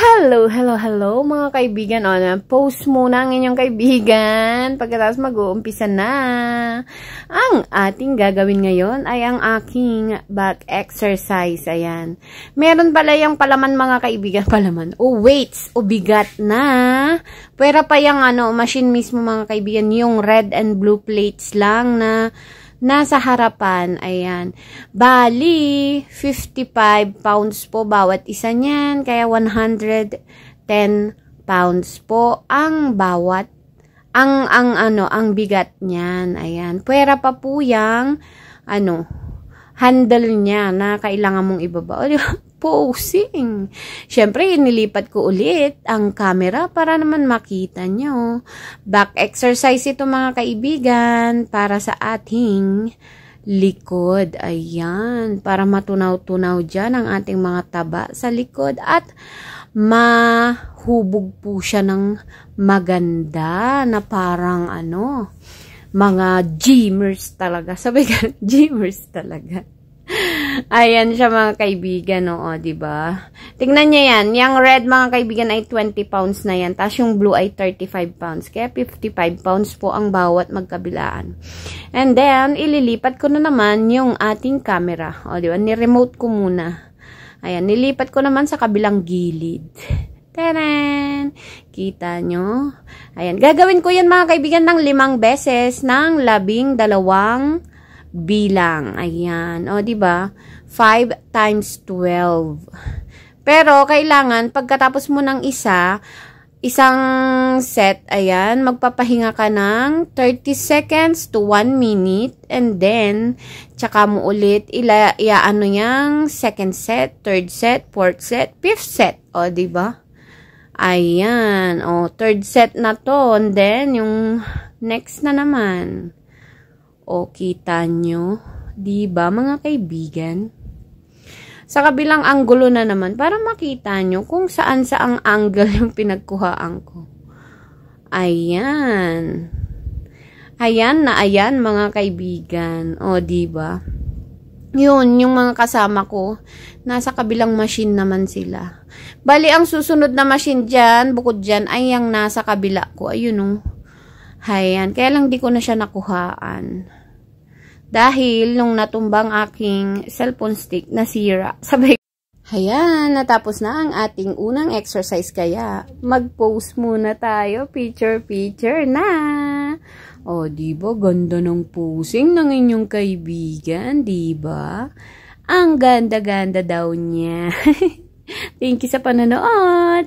Hello, hello, hello mga kaibigan. Post muna ang inyong kaibigan. Pagkatapos mag-uumpisa na. Ang ating gagawin ngayon ay ang aking back exercise. Ayan. Meron pala yung palaman mga kaibigan. Palaman. Weights. Bigat na. Pwera pa yung machine mismo mga kaibigan. Yung red and blue plates lang na nasa harapan, ayan. Bali, 55 pounds po bawat isa niyan, kaya 110 pounds po ang bawat, ang bigat niyan, ayan. Pwera pa po yung, handle niya na kailangan mong ibaba. Posing. Siyempre, inilipat ko ulit ang camera para naman makita nyo. Back exercise ito mga kaibigan para sa ating likod. Ayan. Para matunaw-tunaw dyan ang ating mga taba sa likod at mahubog po siya ng maganda na parang mga gymmers talaga. Sabi ka, gymmers talaga. Ayan siya mga kaibigan, diba? Tingnan niyo yan. Yung red mga kaibigan ay 20 pounds na yan. Tapos yung blue ay 35 pounds. Kaya 55 pounds po ang bawat magkabilaan. And then, ililipat ko na naman yung ating camera. Diba? Ni-remote ko muna. Ayan, nilipat ko naman sa kabilang gilid. Taran! Kita nyo? Ayan, gagawin ko yan mga kaibigan ng 5 beses ng 12 bilang. Ayan. Diba? 5 times 12. Pero, kailangan, pagkatapos mo ng isang set, ayan, magpapahinga ka ng 30 seconds to 1 minute. And then, tsaka mo ulit, yung second set, third set, fourth set, fifth set. Diba? Ayan. Third set na to. And then, yung next na naman. Kita nyo? Diba, mga kaibigan? Sa kabilang anggulo na naman, para makita nyo kung saan-saang angle yung pinagkuhaan ko. Ayan. Ayan na ayan, mga kaibigan. Diba? Yun, yung mga kasama ko, nasa kabilang machine naman sila. Bali, ang susunod na machine dyan, bukod dyan, ay yung nasa kabila ko. Ayun, Ayan, kaya lang di ko na siya nakuhaan. Dahil nung natumbang aking cellphone stick, nasira. Sabay, ayan, natapos na ang ating unang exercise kaya mag-post muna tayo. Picture na. Diba? Ganda ng posing ng inyong kaibigan, diba? Ang ganda-ganda daw niya. Thank you sa panonood.